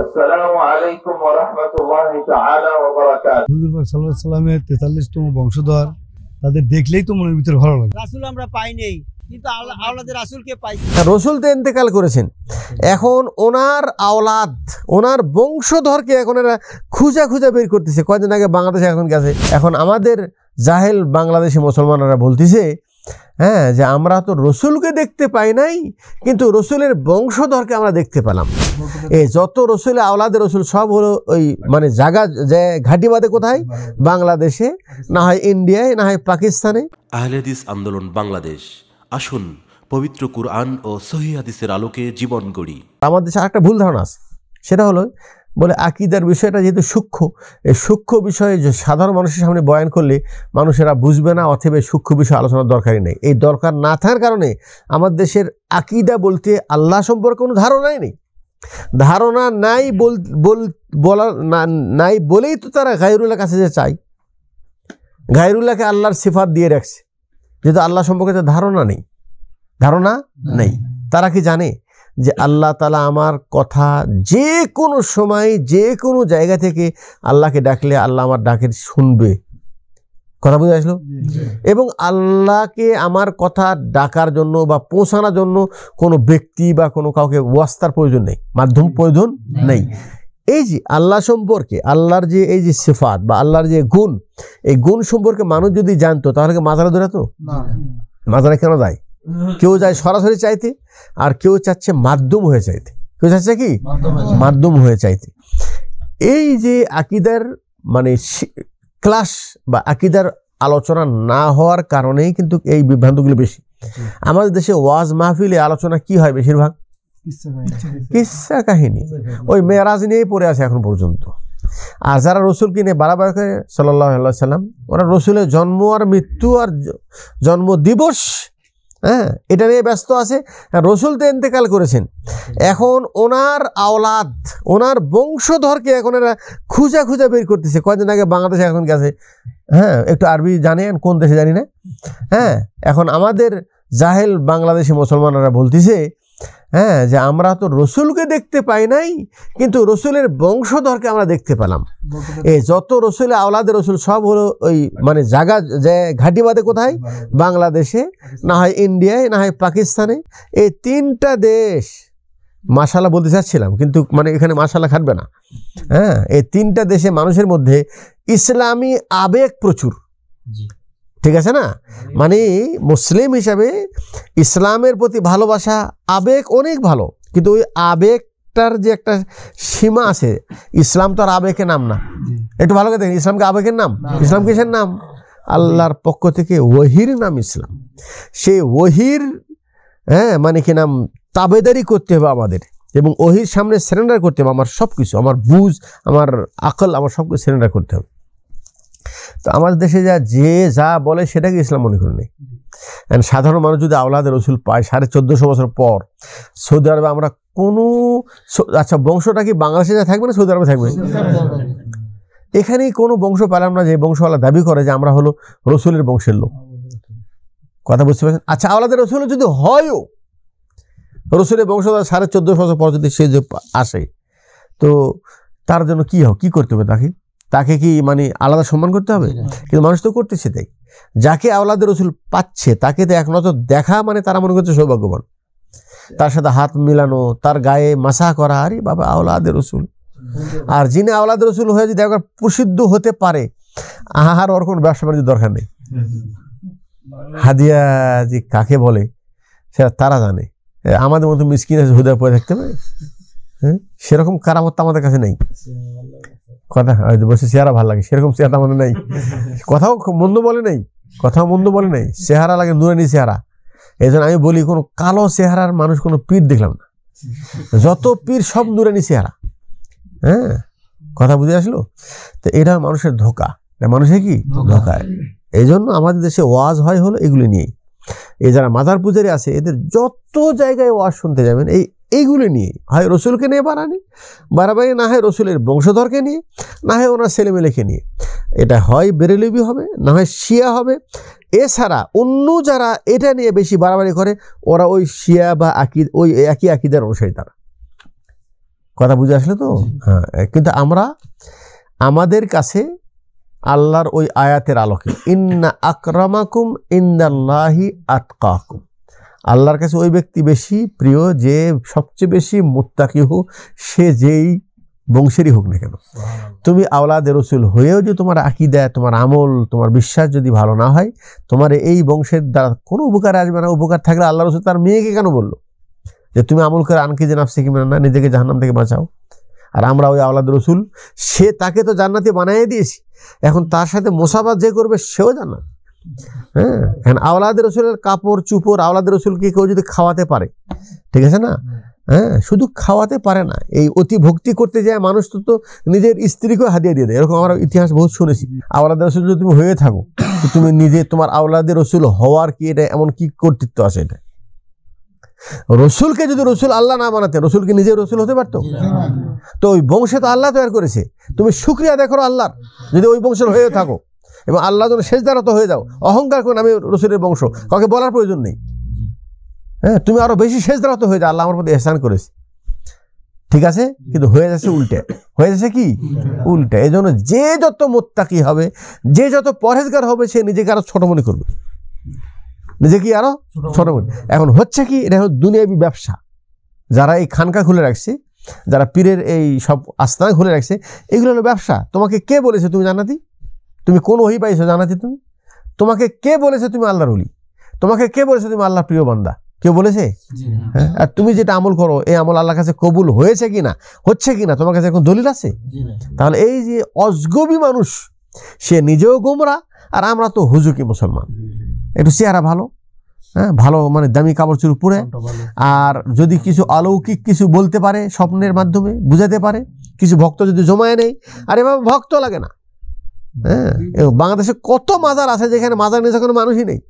আসসালামু আলাইকুম ওয়া রাহমাতুল্লাহি তাআলা ওয়া বারাকাতুহু। হুজুর পাক সাল্লাল্লাহু আলাইহি সাল্লামের 43তম বংশধর, তাদের দেখলেই তো মনের ভিতর ভালো লাগে। রাসূল আমরা পাই নাই, কিন্তু আওলাদের রাসূলকে পাইছি। রসুল তো ইন্তেকাল করেছেন, এখন ওনার আওলাদ, ওনার বংশধরকে এখন এরা খুঁজা খুঁজা বের করতেছে। কয়দিন আগে বাংলাদেশে এখন গেছে, এখন আমাদের জাহেল বাংলাদেশি মুসলমানরা বলতেছে হ্যাঁ যে আমরা তো রসুলকে দেখতে পাই নাই, কিন্তু রসুলের বংশধরকে আমরা দেখতে পেলাম। এই যত রসুলের আওলাদের রসুল সব হলো ওই মানে জায়গা যে ঘাঁটি বাঁধে কোথায়, বাংলাদেশে, না হয় ইন্ডিয়ায়, না হয় পাকিস্তানে। আহলে হাদিস আন্দোলন বাংলাদেশ, আসুন পবিত্র কুরআন ও সহিহ হাদিসের আলোকে জীবন গড়ি। আমাদের দেশে আরেকটা ভুল ধারণা আছে, সেটা হলো বলে আকিদার বিষয়টা যেহেতু সূক্ষ্ম, এই সূক্ষ্ম বিষয়ে যে সাধারণ মানুষের সামনে বয়ান করলে মানুষেরা বুঝবে না, অথবা সূক্ষ্ম বিষয় আলোচনার দরকারই নেই। এই দরকার না থাকার কারণে আমার দেশের আকিদা বলতে আল্লাহ সম্পর্কে কোনো ধারণাই নেই। ধারণা নাই নাই বলেই তো তারা গায়রুল্লাহর কাছে যে চাই, গায়রুল্লাহকে আল্লাহর সিফাত দিয়ে রাখছে, যেহেতু আল্লাহ সম্পর্কে তো ধারণা নেই। তারা কি জানে যে আল্লাহ তাআলা আমার কথা যে কোনো সময় যে কোনো জায়গা থেকে আল্লাহকে ডাকলে আল্লাহ আমার ডাকে শুনবে? কথা বুঝে আসলো? এবং আল্লাহকে আমার কথা ডাকার জন্য বা পৌঁছানোর জন্য কোনো ব্যক্তি বা কোনো কাউকে ওয়াস্তার প্রয়োজন নেই, মাধ্যম প্রয়োজন নেই। এই যে আল্লাহ সম্পর্কে, আল্লাহর যে এই যে সিফাত বা আল্লাহর যে গুণ, এই গুণ সম্পর্কে মানুষ যদি জানতো তাহলে কি মাজারে দৌড়াতো? মাজারে কেন যায়? কেউ যায় সরাসরি চাইতে, আর কেউ চাচ্ছে মাধ্যম হয়ে চাইতে। কেউ চাচ্ছে কি মাধ্যম হয়ে চাইতে। এই যে আকিদার মানে ক্লাস বা আকিদার আলোচনা না হওয়ার কারণেই কিন্তু এই বিভ্রান্তগুলো বেশি। আমাদের দেশে ওয়াজ মাহফিলে আলোচনা কি হয় বেশিরভাগ? কিসসা কাহিনী, ওই মেরাজ নিয়েই পড়ে আছে এখন পর্যন্ত। আর যারা রসুলকে নিয়ে বাড়াবার করে সাল্লাল্লাহু আলাইহি সাল্লাম, ওরা রসুলের জন্ম আর মৃত্যু আর জন্ম দিবস, হ্যাঁ, এটা নিয়ে ব্যস্ত আছে। রসুল তো ইন্তেকাল করেছেন, এখন ওনার আওলাদ, ওনার বংশধরকে এখন এরা খুঁজা খুঁজা বের করতেছে। কয়দিন আগে বাংলাদেশে এখন গেছে, হ্যাঁ, একটু আরবি জানেন, কোন দেশে জানি না, হ্যাঁ, এখন আমাদের জাহেল বাংলাদেশি মুসলমানরা বলতেছে হ্যাঁ যে আমরা তো রসুলকে দেখতে পাই নাই, কিন্তু রসুলের বংশধরকে আমরা দেখতে পেলাম। এই যত রসুলের আওলাদের রসুল সব হলো ওই মানে জায়গা যে ঘাঁটি বাঁধে কোথায়, বাংলাদেশে, না হয় ইন্ডিয়ায়, না হয় পাকিস্তানে। এই তিনটা দেশ, মাশাআল্লাহ বলতে চাচ্ছিলাম কিন্তু মানে এখানে মাশাআল্লাহ খাটবে না, হ্যাঁ, এই তিনটা দেশে মানুষের মধ্যে ইসলামী আবেগ প্রচুর, ঠিক আছে না? মানে মুসলিম হিসাবে ইসলামের প্রতি ভালোবাসা, আবেগ অনেক ভালো, কিন্তু ওই আবেগটার যে একটা সীমা আছে। ইসলাম তো আর আবেগের নাম না, একটু ভালো করে দেখেন, ইসলামকে আবেগের নাম? ইসলাম কিসের নাম? আল্লাহর পক্ষ থেকে ওহির নাম ইসলাম। সেই ওহির, হ্যাঁ, মানে কি নাম, তাবেদারি করতে হবে আমাদের, এবং ওহির সামনে সারেন্ডার করতে হবে। আমার সব কিছু, আমার বুঝ, আমার আকল, আমার সব কিছু সারেন্ডার করতে হবে। তো আমাদের দেশে যা বলে সেটাকে ইসলাম মনে করে নেই। সাধারণ মানুষ যদি আওলাদের রসুল পায় 1450 বছর পর, সৌদি আরবে আমরা কোনো, আচ্ছা বংশটা কি বাংলাদেশে থাকবে না সৌদি আরবে থাকবে? এখানেই কোনো বংশ পেলাম না যে বংশওয়ালা দাবি করে যে আমরা হলো রসুলের বংশের লোক। কথা বুঝতে পারছেন? আচ্ছা, আওলাদের রসুল যদি হয়ও, রসুলের বংশধর 1450 বছর পর যদি সে আসে, তো তার জন্য কি করতে হবে? তাকে কি মানে আলাদা সম্মান করতে হবে? কিন্তু মানুষ তো করতেছে তাই। যাকে আওলাদের রসুল পাচ্ছে তাকে তো এক নজর দেখা মানে তারা মনে করছে সৌভাগ্যবান। তার সাথে হাত মিলানো, তার গায়ে মাসা করা, আরে বাবা আওলাদের রসুল। আর যিনি আওলাদের রসুল হয়ে যদি একবার প্রসিদ্ধ হতে পারে, আর ওর কোনো ব্যবসা বাণিজ্যের দরকার নেই। হাদিয়া যে কাকে বলে সেটা তারা জানে। আমাদের মতো মিসকিন আছে হুদা পড়ে থাকতে পারে, হ্যাঁ, সেরকম কারামত আমাদের কাছে নেই। কথা বসে চেহারা ভালো লাগে, সেরকম চেহারা আমাদের নেই। কথাও মন্দ বলে নেই, চেহারা লাগে নুরানি চেহারা। এই জন্য আমি বলি, কোনো কালো চেহারার মানুষ কোনো পীর দেখলাম না, যত পীর সব নুরানি চেহারা। হ্যাঁ, কথা বুঝে আসলো? তো এটা মানুষের ধোকা, মানুষের কি ধোকা। এই জন্য আমাদের দেশে ওয়াজ হয় হলো এগুলি নিয়েই। এই যারা মাজার পূজারি আছে, এদের যত জায়গায় ওয়াজ শুনতে যাবেন এইগুলো নিয়ে, হয় রসুলকে নিয়ে বাড়াবাড়ি, না হয় রসুলের বংশধরকে নিয়ে, না হয় ওনার ছেলেমেলেকে নিয়ে। এটা হয় বেরেলবি হবে, না হয় শিয়া হবে। এছাড়া অন্য যারা এটা নিয়ে বেশি বাড়াবাড়ি করে, ওরা ওই শিয়া বা ওই একই আকিদার অনুসারী তারা। কথা বুঝে আসলে তো? হ্যাঁ, কিন্তু আমরা আমাদের কাছে আল্লাহর ওই আয়াতের আলোকে ইন্না আকরামাকুম ইনদাল্লাহি আতকাকুম, আল্লাহর কাছে ওই ব্যক্তি বেশি প্রিয় যে সবচেয়ে বেশি মুত্তাকি হোক, সে যেই বংশেরই হোক না কেন। তুমি আওলাদে রসুল হয়েও যে তোমার আকীদা, তোমার আমল, তোমার বিশ্বাস যদি ভালো না হয়, তোমার এই বংশের দ্বারা কোনো উপকার আসবে না। উপকার থাকলে আল্লাহ রসুল তার মেয়েকে কেন বললো যে তুমি আমল করে আনকি যে নাফসি কিনা না, নিজেকে জাহান্নাম থেকে বাঁচাও। আর আমরা ওই আওলাদ রসুল, সে তাকে তো জান্নাতি বানিয়ে দিয়েছি, এখন তার সাথে মোসাফা যে করবে সেও জান্নাত। হ্যাঁ, এখন আওলাদ রসুলের কাপড় চুপড় আওলাদ রসুলকে কেউ যদি খাওয়াতে পারে, ঠিক আছে না? হ্যাঁ, শুধু খাওয়াতে পারে না, এই অতি ভক্তি করতে যায় মানুষ তো নিজের স্ত্রীকেও হাদিয়া দিয়ে দেয়। এরকম আমরা ইতিহাস বহুত শুনেছি। আওলাদ রসুল যদি তুমি হয়ে থাকো, তুমি নিজে তোমার আওলাদে রসুল হওয়ার কি এটা এমন কি কর্তৃত্ব আছে? এটা রসুলকে যদি রসুল আল্লাহ না বানাতে, রসুলকে নিজে রসুল হতে পারতো? তো ওই বংশে তো আল্লাহ তৈরি করেছে, তুমি শুকরিয়া দেখো আল্লাহর, যদি ওই বংশের হয়ে থাকো এবং আল্লাহ যেন সেজদারত হয়ে যাও। অহংকার করুন আমি রসুলের বংশ, কাউকে বলার প্রয়োজন নেই। হ্যাঁ, তুমি আরো বেশি সেজদারত হয়ে যাও, আল্লাহ আমার প্রতি ইহসান করেছে, ঠিক আছে? কিন্তু হয়ে যাচ্ছে উল্টে, হয়ে যাচ্ছে কি উল্টে। এই জন্য যে যত মুত্তাকি হবে, যে যত পরহেজগার হবে, সে নিজেকে আরো ছোট মনে করবে, নিজেকে আরো ছোট মনে। এখন হচ্ছে কি, এটা হলো দুনিয়াবি ব্যবসা। যারা এই খানকা খুলে রাখছে, যারা পীরের এই সব আস্তানা খুলে রাখছে, এগুলো হলো ব্যবসা। তোমাকে কে বলেছে তুমি জান্নাতি? তুমি কোন ওহী পাইছো জান্নাতি? তুমি, তোমাকে কে বলেছে তুমি আল্লাহর ওলি? তোমাকে কে বলেছে তুমি আল্লাহর প্রিয় বান্দা? কেউ বলেছে? হ্যাঁ, আর তুমি যেটা আমল করো, এই আমল আল্লাহর কাছে কবুল হয়েছে কিনা, হচ্ছে কিনা, তোমার কাছে এখন দলিল আছে? তাহলে এই যে অজগবি মানুষ, সে নিজেও গোমরা, আর আমরা তো হুজুকি মুসলমান, একটু চেহারা ভালো, হ্যাঁ ভালো মানে দামি কাপড় চুপড় পরে, আর যদি কিছু অলৌকিক কিছু বলতে পারে, স্বপ্নের মাধ্যমে বুঝাতে পারে, কিছু ভক্ত যদি জমায়ে নেই, আর এভাবে ভক্ত লাগে না। হ্যাঁ, বাংলাদেশে কত মাজার আছে যেখানে মাজার নিয়ে কোনো মানুষই নেই।